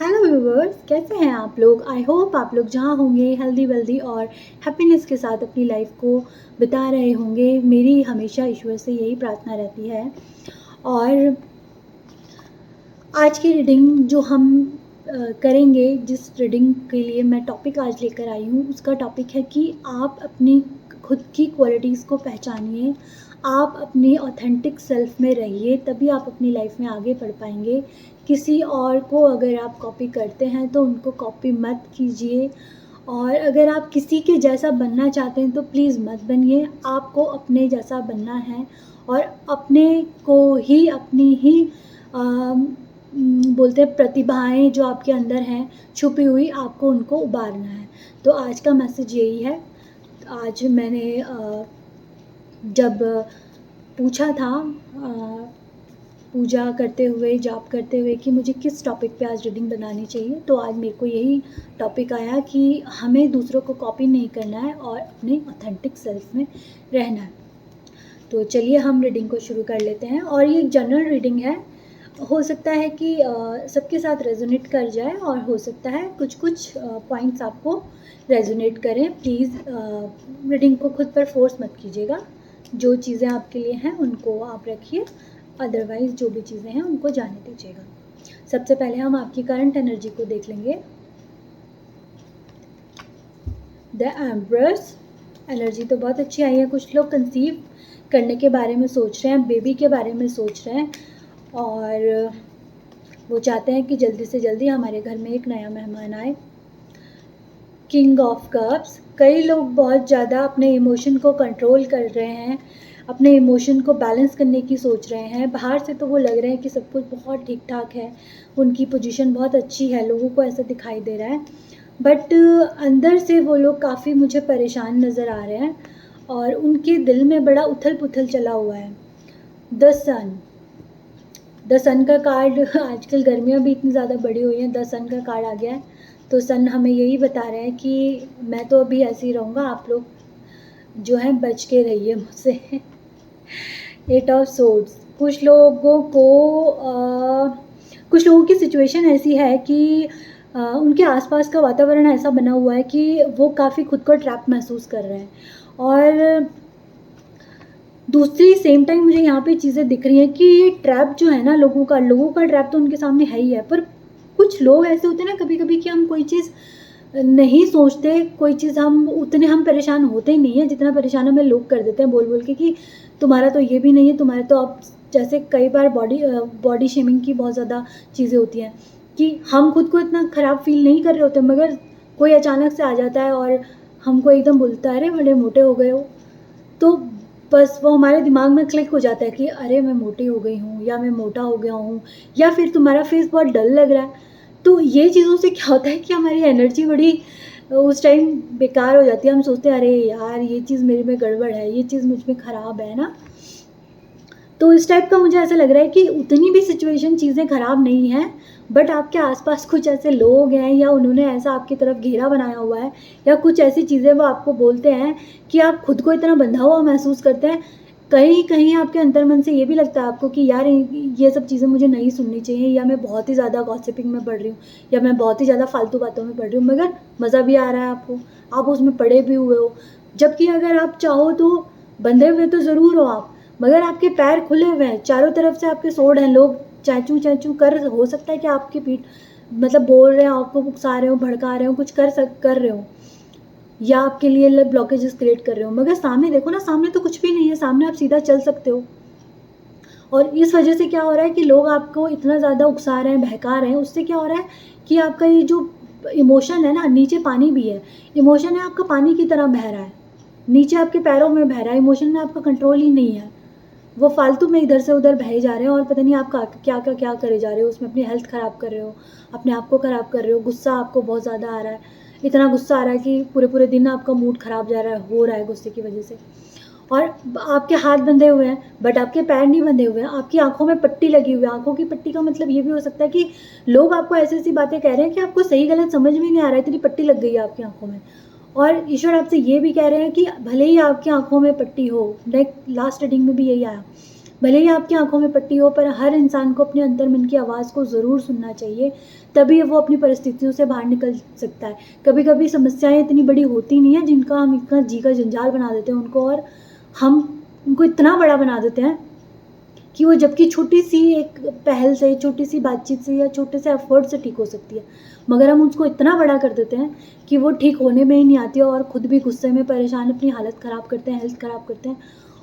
Hello viewers, कैसे हैं आप लोग। आई होप आप लोग जहाँ होंगे हेल्दी वेल्दी और हैप्पीनेस के साथ अपनी लाइफ को बिता रहे होंगे। मेरी हमेशा ईश्वर से यही प्रार्थना रहती है। और आज की रीडिंग जो हम करेंगे, जिस रीडिंग के लिए मैं टॉपिक आज लेकर आई हूँ, उसका टॉपिक है कि आप अपनी खुद की क्वालिटीज़ को पहचानिए। आप अपनी ऑथेंटिक सेल्फ में रहिए, तभी आप अपनी लाइफ में आगे बढ़ पाएंगे। किसी और को अगर आप कॉपी करते हैं तो उनको कॉपी मत कीजिए। और अगर आप किसी के जैसा बनना चाहते हैं तो प्लीज़ मत बनिए। आपको अपने जैसा बनना है और अपने को ही अपनी ही बोलते हैं प्रतिभाएं जो आपके अंदर हैं छुपी हुई, आपको उनको उबारना है। तो आज का मैसेज यही है। आज मैंने जब पूछा था पूजा करते हुए, जाप करते हुए कि मुझे किस टॉपिक पे आज रीडिंग बनानी चाहिए, तो आज मेरे को यही टॉपिक आया कि हमें दूसरों को कॉपी नहीं करना है और अपने ऑथेंटिक सेल्फ में रहना है। तो चलिए हम रीडिंग को शुरू कर लेते हैं। और ये एक जनरल रीडिंग है। हो सकता है कि सबके साथ रेजोनेट कर जाए और हो सकता है कुछ कुछ पॉइंट्स आपको रेजोनेट करें। प्लीज़ रीडिंग को खुद पर फोर्स मत कीजिएगा। जो चीज़ें आपके लिए हैं उनको आप रखिए, अदरवाइज़ जो भी चीज़ें हैं उनको जाने दीजिएगा। सबसे पहले हम आपकी करंट एनर्जी को देख लेंगे। द एम्प्रेस एनर्जी तो बहुत अच्छी आई है। कुछ लोग कंसीव करने के बारे में सोच रहे हैं, बेबी के बारे में सोच रहे हैं और वो चाहते हैं कि जल्दी से जल्दी हमारे घर में एक नया मेहमान आए। किंग ऑफ कप्स, कई लोग बहुत ज़्यादा अपने इमोशन को कंट्रोल कर रहे हैं, अपने इमोशन को बैलेंस करने की सोच रहे हैं। बाहर से तो वो लग रहे हैं कि सब कुछ बहुत ठीक ठाक है, उनकी पोजीशन बहुत अच्छी है, लोगों को ऐसा दिखाई दे रहा है, बट अंदर से वो लोग काफ़ी मुझे परेशान नज़र आ रहे हैं और उनके दिल में बड़ा उथल पुथल चला हुआ है। द सन का कार्ड, आजकल गर्मियाँ भी इतनी ज़्यादा बड़ी हुई हैं, द सन का कार्ड आ गया है। तो सन हमें यही बता रहे हैं कि मैं तो अभी ऐसे ही रहूँगा, आप लोग जो है बच के रहिए मुझसे। एट ऑफ सोर्ड्स, कुछ लोगों की सिचुएशन ऐसी है कि उनके आसपास का वातावरण ऐसा बना हुआ है कि वो काफ़ी खुद को ट्रैप महसूस कर रहे हैं। और दूसरी सेम टाइम मुझे यहाँ पे चीज़ें दिख रही हैं कि ये ट्रैप जो है ना, लोगों का ट्रैप तो उनके सामने है ही है, पर कुछ लोग ऐसे होते हैं ना कभी कभी कि हम कोई चीज़ नहीं सोचते, कोई चीज़ हम परेशान होते ही नहीं है जितना परेशान हमें लोग कर देते हैं बोल बोल के कि तुम्हारा तो ये भी नहीं है, तुम्हारा तो अब जैसे कई बार बॉडी शेमिंग की बहुत ज़्यादा चीज़ें होती हैं कि हम खुद को इतना ख़राब फील नहीं कर रहे होते, मगर कोई अचानक से आ जाता है और हमको एकदम बोलता है अरे बड़े मोटे हो गए हो, तो बस वो हमारे दिमाग में क्लिक हो जाता है कि अरे मैं मोटी हो गई हूँ या मैं मोटा हो गया हूँ, या फिर तुम्हारा फेस बहुत डल लग रहा है। तो ये चीज़ों से क्या होता है कि हमारी एनर्जी बड़ी उस टाइम बेकार हो जाती है। हम सोचते हैं अरे यार ये चीज़ मेरे में गड़बड़ है, ये चीज़ मुझ में ख़राब है ना। तो इस टाइप का मुझे ऐसा लग रहा है कि उतनी भी सिचुएशन चीज़ें ख़राब नहीं हैं, बट आपके आसपास कुछ ऐसे लोग हैं या उन्होंने ऐसा आपकी तरफ घेरा बनाया हुआ है या कुछ ऐसी चीज़ें वो आपको बोलते हैं कि आप खुद को इतना बंधा हुआ महसूस करते हैं। कहीं कहीं आपके अंतर्मन से ये भी लगता है आपको कि यार ये सब चीज़ें मुझे नहीं सुननी चाहिए, या मैं बहुत ही ज़्यादा गॉसिपिंग में पड़ रही हूँ, या मैं बहुत ही ज़्यादा फालतू बातों में पड़ रही हूँ, मगर मज़ा भी आ रहा है आपको, आप उसमें पड़े भी हुए हो। जबकि अगर आप चाहो तो बंधे हुए तो ज़रूर हो आप, मगर आपके पैर खुले हुए हैं, चारों तरफ से आपके सोड हैं, लोग चैचू चैचू कर, हो सकता है कि आपकी पीठ मतलब बोल रहे हो, आपको उकसा रहे हो, भड़का रहे हो, कुछ कर रहे हो, या आपके लिए ब्लॉकेजेस क्रिएट कर रहे हो, मगर सामने देखो ना, सामने तो कुछ भी नहीं है, सामने आप सीधा चल सकते हो। और इस वजह से क्या हो रहा है कि लोग आपको इतना ज़्यादा उकसा रहे हैं, बहका रहे हैं, उससे क्या हो रहा है कि आपका ये जो इमोशन है ना, नीचे पानी भी है, इमोशन है आपका पानी की तरह बह रहा है, नीचे आपके पैरों में बह रहा है, इमोशन में आपका कंट्रोल ही नहीं है, वो फालतू में इधर से उधर बहे जा रहे हैं और पता नहीं आप क्या करे जा रहे हो, उसमें अपनी हेल्थ ख़राब कर रहे हो, अपने आप को ख़राब कर रहे हो। गुस्सा आपको बहुत ज़्यादा आ रहा है, इतना गुस्सा आ रहा है कि पूरे पूरे दिन आपका मूड ख़राब हो रहा है गुस्से की वजह से। और आपके हाथ बंधे हुए हैं बट आपके पैर नहीं बंधे हुए हैं, आपकी आंखों में पट्टी लगी हुई है। आंखों की पट्टी का मतलब ये भी हो सकता है कि लोग आपको ऐसी ऐसी बातें कह रहे हैं कि आपको सही गलत समझ में नहीं आ रहा है, इतनी पट्टी लग गई है आपकी आंखों में। और ईश्वर आपसे ये भी कह रहे हैं कि भले ही आपकी आंखों में पट्टी हो, लाइक लास्ट रीडिंग में भी यही आया भले ही आपकी आंखों में पट्टी हो, पर हर इंसान को अपने अंतर मन की आवाज़ को ज़रूर सुनना चाहिए, तभी वो अपनी परिस्थितियों से बाहर निकल सकता है। कभी कभी समस्याएं इतनी बड़ी होती नहीं है जिनका हम इतना जी का जंजाल बना देते हैं उनको, और हम उनको इतना बड़ा बना देते हैं कि वो जबकि छोटी सी एक पहल से, छोटी सी बातचीत से या छोटे से एफर्ट से ठीक हो सकती है, मगर हम उसको इतना बड़ा कर देते हैं कि वो ठीक होने में ही नहीं आती है, और ख़ुद भी गुस्से में परेशान अपनी हालत ख़राब करते हैं, हेल्थ ख़राब करते हैं,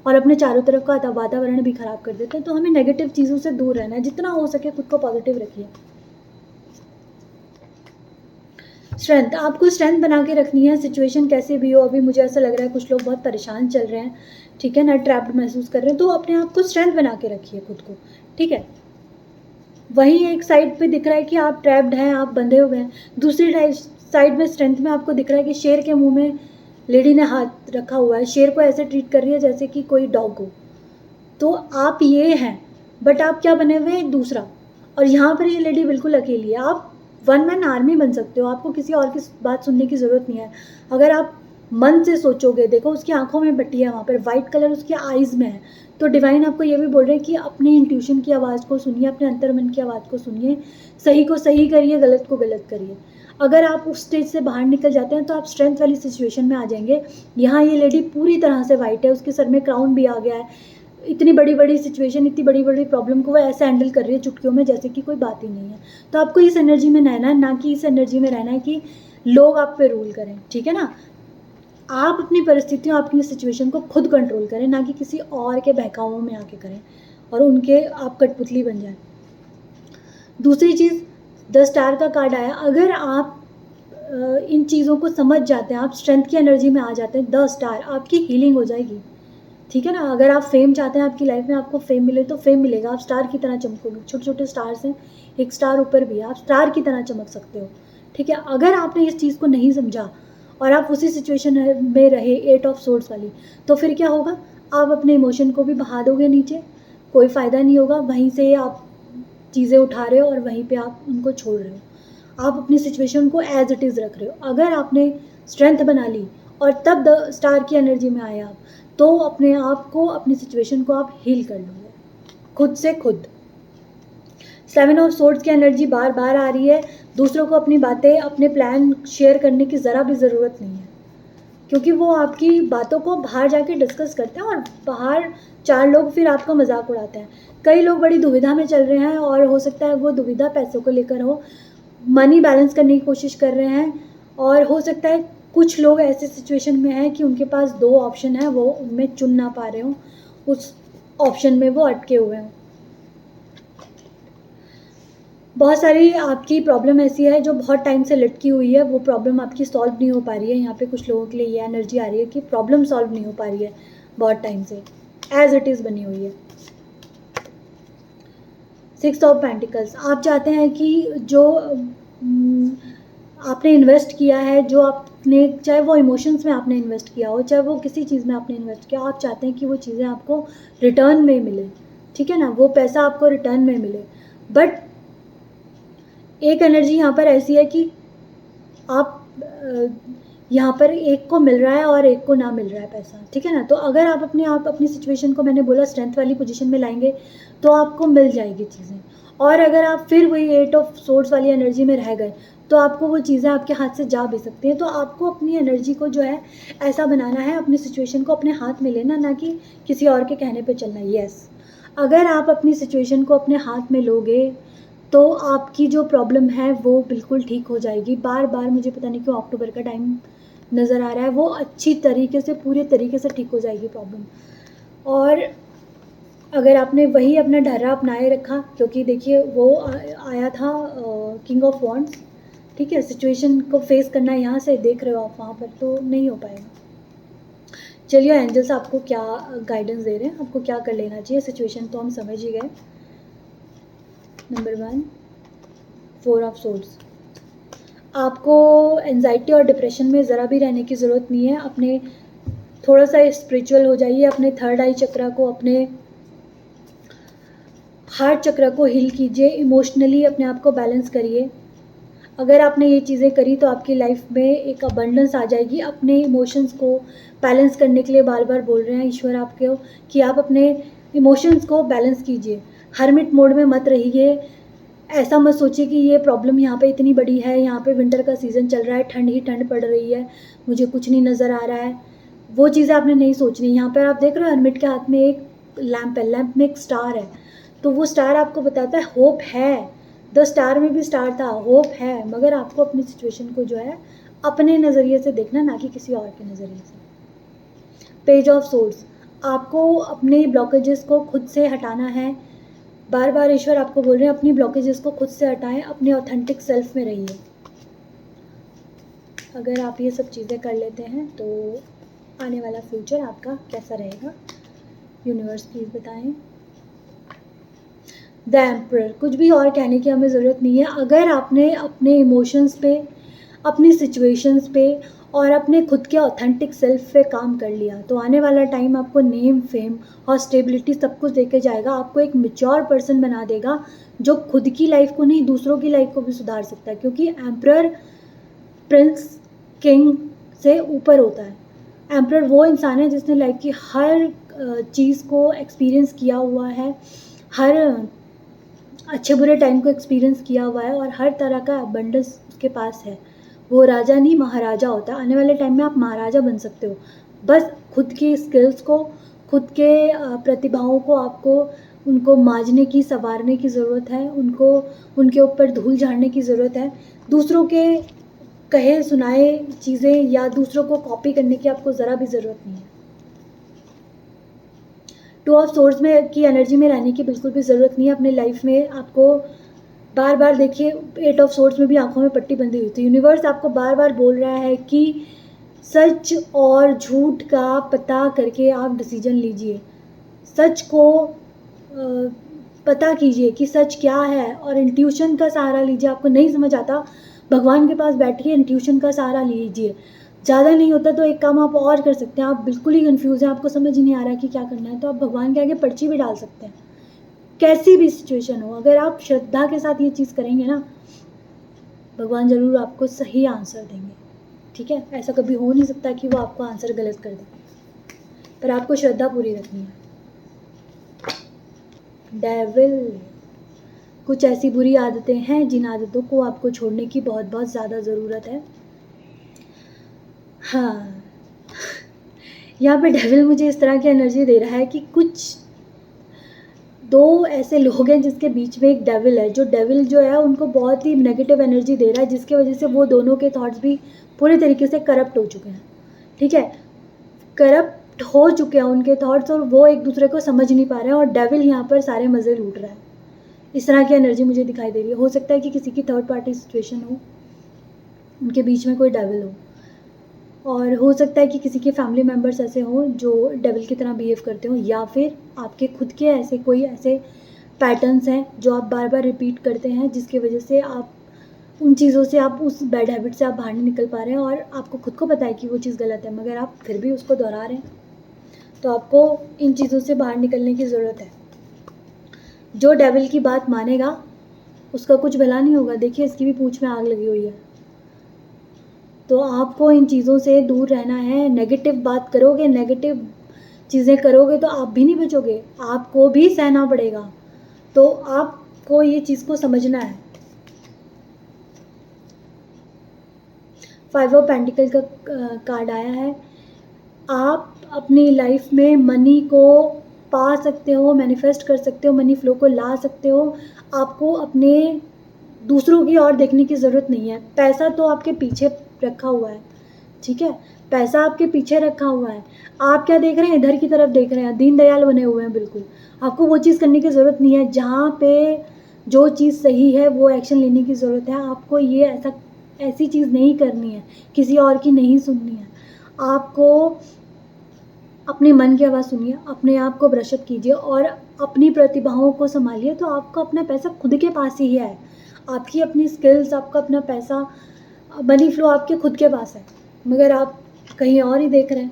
और अपने चारों तरफ का वातावरण भी ख़राब कर देते हैं। तो हमें नेगेटिव चीज़ों से दूर रहना है, जितना हो सके खुद को पॉजिटिव रखिए। स्ट्रेंथ, आपको स्ट्रेंथ बना के रखनी है, सिचुएशन कैसे भी हो। अभी मुझे ऐसा लग रहा है कुछ लोग बहुत परेशान चल रहे हैं, ठीक है ना, ट्रैप्ड महसूस कर रहे हैं, तो अपने आप को स्ट्रेंथ बना के रखिए खुद को, ठीक है। वहीं एक साइड पे दिख रहा है कि आप ट्रैप्ड हैं, आप बंधे हुए हैं, दूसरी साइड में स्ट्रेंथ में आपको दिख रहा है कि शेर के मुंह में लेडी ने हाथ रखा हुआ है, शेर को ऐसे ट्रीट कर रही है जैसे कि कोई डॉग हो। तो आप ये हैं, बट आप क्या बने हुए हैं, दूसरा। और यहाँ पर ये लेडी बिल्कुल अकेली है। आप वन मैन आर्मी बन सकते हो, आपको किसी और की बात सुनने की ज़रूरत नहीं है। अगर आप मन से सोचोगे, देखो उसकी आंखों में बट्टी है, वहाँ पर वाइट कलर उसकी आइज़ में है, तो डिवाइन आपको ये भी बोल रहे हैं कि अपनी इंट्यूशन की आवाज़ को सुनिए, अपने अंतर मन की आवाज़ को सुनिए, सही को सही करिए, गलत को गलत करिए। अगर आप उस स्टेज से बाहर निकल जाते हैं तो आप स्ट्रेंथ वाली सिचुएशन में आ जाएंगे। यहाँ ये लेडी पूरी तरह से वाइट है, उसके सर में क्राउन भी आ गया है, इतनी बड़ी बड़ी सिचुएशन, इतनी बड़ी बड़ी प्रॉब्लम को वो ऐसे हैंडल कर रही है चुटकियों में जैसे कि कोई बात ही नहीं है। तो आपको इस एनर्जी में रहना है, ना कि इस एनर्जी में रहना है कि लोग आप पे रूल करें, ठीक है ना। आप अपनी परिस्थितियों, आपकी सिचुएशन को खुद कंट्रोल करें, ना कि किसी और के बहकावों में आके करें और उनके आप कठपुतली बन जाए। दूसरी चीज़, 10 स्टार का कार्ड आया। अगर आप इन चीज़ों को समझ जाते हैं, आप स्ट्रेंथ की एनर्जी में आ जाते हैं, 10 स्टार, आपकी हीलिंग हो जाएगी, ठीक है ना। अगर आप फेम चाहते हैं, आपकी लाइफ में आपको फेम मिले, तो फेम मिलेगा, आप स्टार की तरह चमकोगे। छोटे छोटे स्टार्स हैं, एक स्टार ऊपर भी है, आप स्टार की तरह चमक सकते हो, ठीक है। अगर आपने इस चीज़ को नहीं समझा और आप उसी सिचुएशन में रहे 8 ऑफ सोर्ड्स वाली, तो फिर क्या होगा, आप अपने इमोशन को भी बहा दोगे नीचे, कोई फ़ायदा नहीं होगा। वहीं से आप चीज़ें उठा रहे हो और वहीं पे आप उनको छोड़ रहे हो, आप अपनी सिचुएशन को एज इट इज़ रख रहे हो। अगर आपने स्ट्रेंथ बना ली और तब स्टार की एनर्जी में आए आप, तो अपने आप को, अपनी सिचुएशन को आप हील कर लोगे खुद से खुद। 7 ऑफ सोर्ड्स की एनर्जी बार बार आ रही है। दूसरों को अपनी बातें, अपने प्लान शेयर करने की ज़रा भी ज़रूरत नहीं है, क्योंकि वो आपकी बातों को बाहर जाके डिस्कस करते हैं और बाहर 4 लोग फिर आपका मजाक उड़ाते हैं। कई लोग बड़ी दुविधा में चल रहे हैं और हो सकता है वो दुविधा पैसों को लेकर हो, मनी बैलेंस करने की कोशिश कर रहे हैं, और हो सकता है कुछ लोग ऐसे सिचुएशन में हैं कि उनके पास 2 ऑप्शन है, वो उनमें चुन ना पा रहे हों, उस ऑप्शन में वो अटके हुए हैं। बहुत सारी आपकी प्रॉब्लम ऐसी है जो बहुत टाइम से लटकी हुई है, वो प्रॉब्लम आपकी सॉल्व नहीं हो पा रही है। यहाँ पे कुछ लोगों के लिए ये एनर्जी आ रही है कि प्रॉब्लम सॉल्व नहीं हो पा रही है बहुत टाइम से, एज इट इज़ बनी हुई है। 6 ऑफ पेंटिकल्स, आप चाहते हैं कि जो आपने इन्वेस्ट किया है, जो आपने, चाहे वो इमोशंस में आपने इन्वेस्ट किया हो, चाहे वो किसी चीज़ में आपने इन्वेस्ट किया, आप चाहते हैं कि वो चीज़ें आपको रिटर्न में मिले, ठीक है ना, वो पैसा आपको रिटर्न में मिले। बट एक एनर्जी यहाँ पर ऐसी है कि आप यहाँ पर एक को मिल रहा है और एक को ना मिल रहा है पैसा, ठीक है ना। तो अगर आप अपनी सिचुएशन को, मैंने बोला, स्ट्रेंथ वाली पोजीशन में लाएंगे तो आपको मिल जाएगी चीज़ें। और अगर आप फिर वही 8 ऑफ सोर्ड्स वाली एनर्जी में रह गए तो आपको वो चीज़ें आपके हाथ से जा भी सकती हैं। तो आपको अपनी एनर्जी को जो है ऐसा बनाना है, अपनी सिचुएशन को अपने हाथ में लेना, ना कि किसी और के कहने पर चलना। यस, अगर आप अपनी सिचुएशन को अपने हाथ में लोगे तो आपकी जो प्रॉब्लम है वो बिल्कुल ठीक हो जाएगी। बार बार मुझे पता नहीं क्यों अक्टूबर का टाइम नज़र आ रहा है, वो अच्छी तरीके से, पूरे तरीके से ठीक हो जाएगी प्रॉब्लम। और अगर आपने वही अपना ढर्रा अपनाए रखा, क्योंकि देखिए वो आया था किंग ऑफ वॉन्ड्स, ठीक है, सिचुएशन को फेस करना यहाँ से देख रहे हो आप, वहाँ पर तो नहीं हो पाएगा। चलिए, एंजल्स आपको क्या गाइडेंस दे रहे हैं, आपको क्या कर लेना चाहिए। सिचुएशन तो हम समझ ही गए। नंबर 1, 4 ऑफ सोर्ड्स, आपको एंजाइटी और डिप्रेशन में ज़रा भी रहने की ज़रूरत नहीं है। अपने थोड़ा सा स्पिरिचुअल हो जाइए, अपने थर्ड आई चक्रा को, अपने हार्ट चक्रा को हील कीजिए, इमोशनली अपने आप को बैलेंस करिए। अगर आपने ये चीज़ें करी तो आपकी लाइफ में एक अबंडेंस आ जाएगी। अपने इमोशंस को बैलेंस करने के लिए बार बार बोल रहे हैं ईश्वर आपको कि आप अपने इमोशंस को बैलेंस कीजिए, हरमिट मोड में मत रहिए। ऐसा मत सोचिए कि ये प्रॉब्लम यहाँ पे इतनी बड़ी है, यहाँ पे विंटर का सीज़न चल रहा है, ठंड ही ठंड पड़ रही है, मुझे कुछ नहीं नज़र आ रहा है। वो चीज़ें आपने नहीं सोचनी। यहाँ पर आप देख रहे हो हरमिट के हाथ में एक लैंप है, लैंप में एक स्टार है, तो वो स्टार आपको बताता है होप है। द स्टार में भी स्टार था, होप है, मगर आपको अपनी सिचुएशन को जो है अपने नज़रिए से देखना, ना कि किसी और के नज़रिए से। पेज ऑफ सोर्स, आपको अपने ब्लॉकेजेस को खुद से हटाना है। बार बार ईश्वर आपको बोल रहे हैं अपनी ब्लॉकेजेस को खुद से हटाएं, अपने ऑथेंटिक सेल्फ में रहिए। अगर आप ये सब चीज़ें कर लेते हैं तो आने वाला फ्यूचर आपका कैसा रहेगा, यूनिवर्स प्लीज़ बताएं। द एम्परर, कुछ भी और कहने की हमें ज़रूरत नहीं है। अगर आपने अपने इमोशंस पे, अपनी सिचुएशंस पे और अपने खुद के ऑथेंटिक सेल्फ पे काम कर लिया तो आने वाला टाइम आपको नेम, फेम और स्टेबिलिटी सब कुछ देके जाएगा। आपको एक मैच्योर पर्सन बना देगा जो खुद की लाइफ को नहीं, दूसरों की लाइफ को भी सुधार सकता है, क्योंकि एम्परर प्रिंस किंग से ऊपर होता है। एम्परर वो इंसान है जिसने लाइफ की हर चीज़ को एक्सपीरियंस किया हुआ है, हर अच्छे बुरे टाइम को एक्सपीरियंस किया हुआ है और हर तरह का अबंडेंस उसके पास है। वो राजा नहीं महाराजा होता है। आने वाले टाइम में आप महाराजा बन सकते हो। बस खुद की स्किल्स को, खुद के प्रतिभाओं को आपको उनको मांझने की, संवारने की ज़रूरत है, उनको उनके ऊपर धूल झाड़ने की ज़रूरत है। दूसरों के कहे सुनाए चीज़ें या दूसरों को कॉपी करने की आपको ज़रा भी ज़रूरत नहीं है। टू ऑफ सोर्स में की एनर्जी में रहने की बिल्कुल भी ज़रूरत नहीं है अपने लाइफ में। आपको बार बार देखिए, एट ऑफ सोर्स में भी आंखों में पट्टी बंधी हुई थी। यूनिवर्स आपको बार बार बोल रहा है कि सच और झूठ का पता करके आप डिसीजन लीजिए। सच को पता कीजिए कि सच क्या है और इंट्यूशन का सहारा लीजिए। आपको नहीं समझ आता, भगवान के पास बैठिए, इंट्यूशन का सहारा लीजिए। ज़्यादा नहीं होता तो एक काम आप और कर सकते हैं। आप बिल्कुल ही कंफ्यूज हैं, आपको समझ ही नहीं आ रहा कि क्या करना है, तो आप भगवान के आगे पर्ची भी डाल सकते हैं। कैसी भी सिचुएशन हो, अगर आप श्रद्धा के साथ ये चीज़ करेंगे ना, भगवान ज़रूर आपको सही आंसर देंगे। ठीक है, ऐसा कभी हो नहीं सकता कि वो आपको आंसर गलत कर दे, पर आपको श्रद्धा पूरी रखनी है। डेविल, कुछ ऐसी बुरी आदतें हैं जिन आदतों को आपको छोड़ने की बहुत बहुत ज़्यादा ज़रूरत है। हाँ, यहाँ पे डेविल मुझे इस तरह की एनर्जी दे रहा है कि कुछ दो ऐसे लोग हैं जिसके बीच में एक डेविल है। जो डेविल जो है उनको बहुत ही नेगेटिव एनर्जी दे रहा है, जिसकी वजह से वो दोनों के थॉट्स भी पूरे तरीके से करप्ट हो चुके हैं। ठीक है, करप्ट हो चुके हैं उनके थॉट्स और वो एक दूसरे को समझ नहीं पा रहे हैं और डेविल यहाँ पर सारे मज़े लूट रहा है। इस तरह की एनर्जी मुझे दिखाई दे रही है। हो सकता है कि किसी की थर्ड पार्टी सिचुएशन हो, उनके बीच में कोई डेविल हो, और हो सकता है कि किसी के फैमिली मेम्बर्स ऐसे हों जो डेविल की तरह बिहेव करते हों, या फिर आपके खुद के ऐसे कोई ऐसे पैटर्न्स हैं जो आप बार बार रिपीट करते हैं, जिसकी वजह से आप उन चीज़ों से, आप उस बैड हैबिट से आप बाहर नहीं निकल पा रहे हैं और आपको खुद को पता है कि वो चीज़ गलत है, मगर आप फिर भी उसको दोहरा रहे हैं। तो आपको इन चीज़ों से बाहर निकलने की ज़रूरत है। जो डेविल की बात मानेगा उसका कुछ भला नहीं होगा। देखिए, इसकी भी पूंछ में आग लगी हुई है। तो आपको इन चीज़ों से दूर रहना है। नेगेटिव बात करोगे, नेगेटिव चीज़ें करोगे तो आप भी नहीं बचोगे, आपको भी सहना पड़ेगा। तो आपको ये चीज़ को समझना है। 5 ऑफ पेंटिकल का कार्ड आया है। आप अपनी लाइफ में मनी को पा सकते हो, मैनिफेस्ट कर सकते हो, मनी फ्लो को ला सकते हो। आपको अपने दूसरों की ओर देखने की ज़रूरत नहीं है। पैसा तो आपके पीछे रखा हुआ है। ठीक है, पैसा आपके पीछे रखा हुआ है। आप क्या देख रहे हैं, इधर की तरफ देख रहे हैं, दीनदयाल बने हुए हैं बिल्कुल। आपको वो चीज़ करने की ज़रूरत नहीं है। जहाँ पे जो चीज़ सही है वो एक्शन लेने की ज़रूरत है। आपको ये ऐसी चीज़ नहीं करनी है, किसी और की नहीं सुननी है। आपको अपने मन की आवाज़ सुनिए, अपने आप को ब्रश अप कीजिए और अपनी प्रतिभाओं को संभालिए। तो आपका अपना पैसा खुद के पास ही है। आपकी अपनी स्किल्स, आपका अपना पैसा, मनी फ्लो आपके खुद के पास है, मगर आप कहीं और ही देख रहे हैं।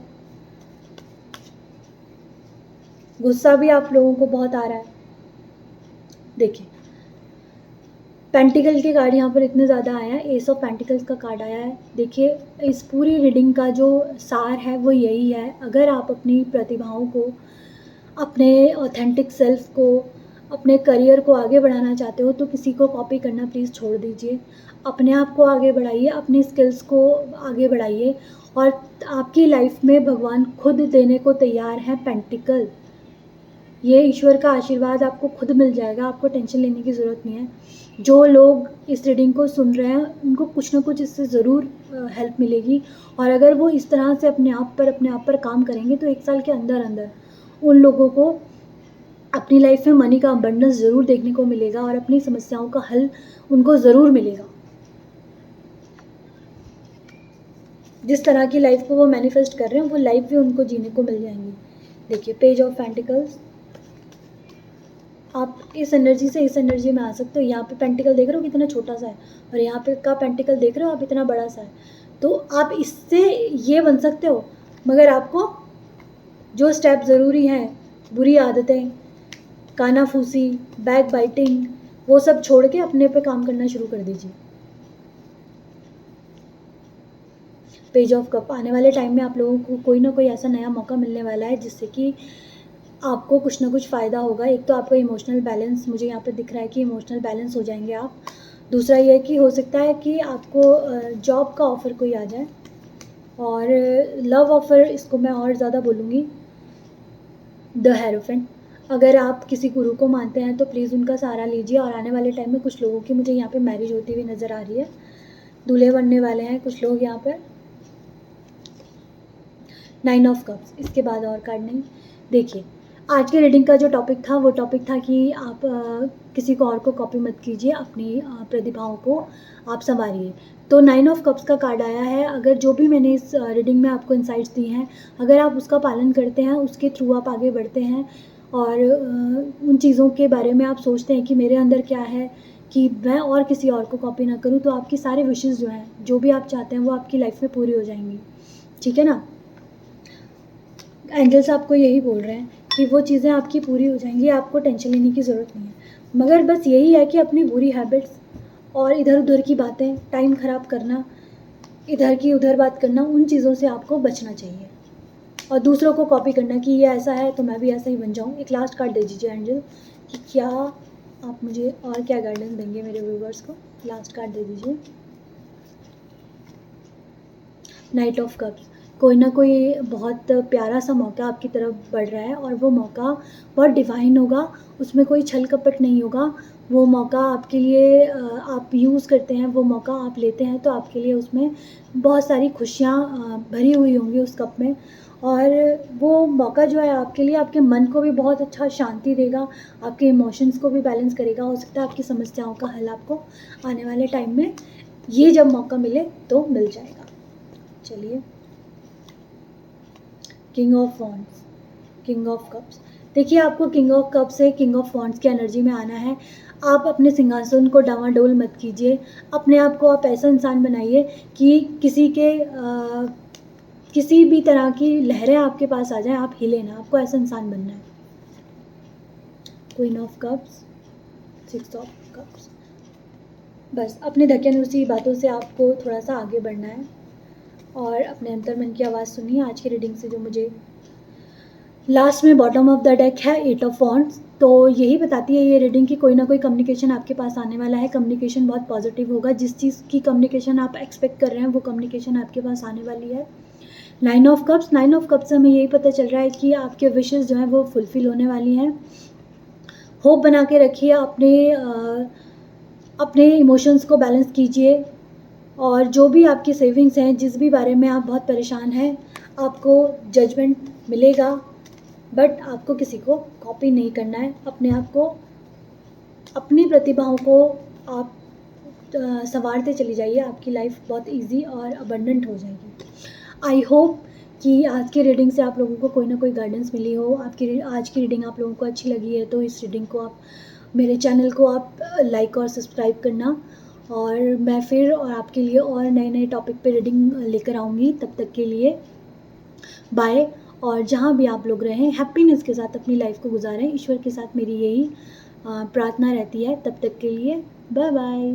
गुस्सा भी आप लोगों को बहुत आ रहा है। देखिए, पेंटिकल के कार्ड यहाँ पर इतने ज़्यादा आए हैं। एस ऑफ पेंटिकल्स का कार्ड आया है। देखिए, इस पूरी रीडिंग का जो सार है वो यही है। अगर आप अपनी प्रतिभाओं को, अपने ऑथेंटिक सेल्फ को, अपने करियर को आगे बढ़ाना चाहते हो तो किसी को कॉपी करना प्लीज़ छोड़ दीजिए। अपने आप को आगे बढ़ाइए, अपनी स्किल्स को आगे बढ़ाइए और आपकी लाइफ में भगवान खुद देने को तैयार हैं पेंटिकल। ये ईश्वर का आशीर्वाद आपको खुद मिल जाएगा, आपको टेंशन लेने की ज़रूरत नहीं है। जो लोग इस रीडिंग को सुन रहे हैं उनको कुछ ना कुछ इससे ज़रूर हेल्प मिलेगी और अगर वो इस तरह से अपने आप पर काम करेंगे तो 1 साल के अंदर उन लोगों को अपनी लाइफ में मनी का अबंडेंस ज़रूर देखने को मिलेगा और अपनी समस्याओं का हल उनको ज़रूर मिलेगा। जिस तरह की लाइफ को वो मैनिफेस्ट कर रहे हैं वो लाइफ भी उनको जीने को मिल जाएंगी। देखिए, पेज ऑफ पेंटिकल्स, आप इस एनर्जी से इस एनर्जी में आ सकते हो। यहाँ पे पेंटिकल देख रहे हो कितना छोटा सा है और यहाँ पे का पेंटिकल देख रहे हो आप इतना बड़ा सा है, तो आप इससे ये बन सकते हो। मगर आपको जो स्टेप ज़रूरी हैं, बुरी आदतें, कानाफूसी, बैक बाइटिंग, वो सब छोड़ के अपने पे काम करना शुरू कर दीजिए। पेज ऑफ कप, आने वाले टाइम में आप लोगों को कोई ना कोई ऐसा नया मौका मिलने वाला है जिससे कि आपको कुछ ना कुछ फ़ायदा होगा। एक तो आपका इमोशनल बैलेंस, मुझे यहाँ पे दिख रहा है कि इमोशनल बैलेंस हो जाएंगे आप। दूसरा ये कि हो सकता है कि आपको जॉब का ऑफ़र कोई आ जाए और लव ऑफ़र, इसको मैं और ज़्यादा बोलूँगी द हेरोफेंट। अगर आप किसी गुरु को मानते हैं तो प्लीज़ उनका सहारा लीजिए और आने वाले टाइम में कुछ लोगों की मुझे यहाँ पे मैरिज होती हुई नज़र आ रही है, दूल्हे बनने वाले हैं कुछ लोग यहाँ पर। 9 ऑफ कप्स, इसके बाद और कार्ड नहीं। देखिए, आज के रीडिंग का जो टॉपिक था वो टॉपिक था कि आप किसी को और को कॉपी मत कीजिए, अपनी प्रतिभाओं को आप संवारिए। तो 9 ऑफ कप्स का कार्ड आया है। अगर जो भी मैंने इस रीडिंग में आपको इंसाइट्स दी हैं, अगर आप उसका पालन करते हैं, उसके थ्रू आप आगे बढ़ते हैं और उन चीज़ों के बारे में आप सोचते हैं कि मेरे अंदर क्या है कि मैं और किसी और को कॉपी ना करूँ, तो आपकी सारे विशेज़ जो हैं, जो भी आप चाहते हैं वो आपकी लाइफ में पूरी हो जाएंगी। ठीक है ना? एंजल्स आपको यही बोल रहे हैं कि वो चीज़ें आपकी पूरी हो जाएंगी, आपको टेंशन लेने की ज़रूरत नहीं है। मगर बस यही है कि अपनी बुरी हैबिट्स और इधर उधर की बातें, टाइम ख़राब करना, इधर की उधर बात करना, उन चीज़ों से आपको बचना चाहिए और दूसरों को कॉपी करना कि ये ऐसा है तो मैं भी ऐसा ही बन जाऊँ। एक लास्ट कार्ड दे दीजिए एंजल कि क्या आप मुझे और क्या गाइडेंस देंगे मेरे व्यूवर्स को। लास्ट कार्ड दे दीजिए। नाइट ऑफ कप्स, कोई ना कोई बहुत प्यारा सा मौका आपकी तरफ बढ़ रहा है और वो मौका बहुत डिवाइन होगा, उसमें कोई छल कपट नहीं होगा। वो मौका आपके लिए आप यूज़ करते हैं, वो मौका आप लेते हैं तो आपके लिए उसमें बहुत सारी खुशियाँ भरी हुई होंगी उस कप में और वो मौका जो है आपके लिए आपके मन को भी बहुत अच्छा शांति देगा, आपके इमोशंस को भी बैलेंस करेगा। हो सकता है आपकी समस्याओं का हल आपको आने वाले टाइम में ये जब मौका मिले तो मिल जाएगा। चलिए, king of wands, king of cups. देखिए, आपको किंग ऑफ कप से किंग ऑफ वॉन्ड्स की एनर्जी में आना है। आप अपने सिंहासन को डावाडोल मत कीजिए, अपने आप को आप ऐसा इंसान बनाइए कि किसी भी तरह की लहरें आपके पास आ जाएं, आप हिले ना, आपको ऐसा इंसान बनना है। Queen of cups, 6 of cups. बस अपने धक्यानुसी बातों से आपको थोड़ा सा आगे बढ़ना है और अपने अंतर्मन की आवाज़ सुनिए। आज की रीडिंग से जो मुझे लास्ट में बॉटम ऑफ द डेक है 8 ऑफ वॉन्ड्स, तो यही बताती है ये रीडिंग कि कोई ना कोई कम्युनिकेशन आपके पास आने वाला है। कम्युनिकेशन बहुत पॉजिटिव होगा, जिस चीज़ की कम्युनिकेशन आप एक्सपेक्ट कर रहे हैं वो कम्युनिकेशन आपके पास आने वाली है। 9 ऑफ कप्स, 9 ऑफ कप्स से हमें यही पता चल रहा है कि आपके विशेज़ जो हैं वो फुलफ़िल होने वाली हैं। होप बना के रखिए, अपने इमोशंस को बैलेंस कीजिए और जो भी आपकी सेविंग्स हैं, जिस भी बारे में आप बहुत परेशान हैं, आपको जजमेंट मिलेगा, बट आपको किसी को कॉपी नहीं करना है। अपने आप को, अपनी प्रतिभाओं को आप संवारते चली जाइए, आपकी लाइफ बहुत इजी और अबंडेंट हो जाएगी। आई होप कि आज की रीडिंग से आप लोगों को कोई ना कोई गाइडेंस मिली हो। आज की रीडिंग आप लोगों को अच्छी लगी है तो इस रीडिंग को आप, मेरे चैनल को आप लाइक और सब्सक्राइब करना और मैं फिर और आपके लिए और नए नए टॉपिक पे रीडिंग लेकर आऊँगी। तब तक के लिए बाय। और जहाँ भी आप लोग रहें, हैप्पीनेस के साथ अपनी लाइफ को गुजारें। ईश्वर के साथ मेरी यही प्रार्थना रहती है। तब तक के लिए बाय बाय।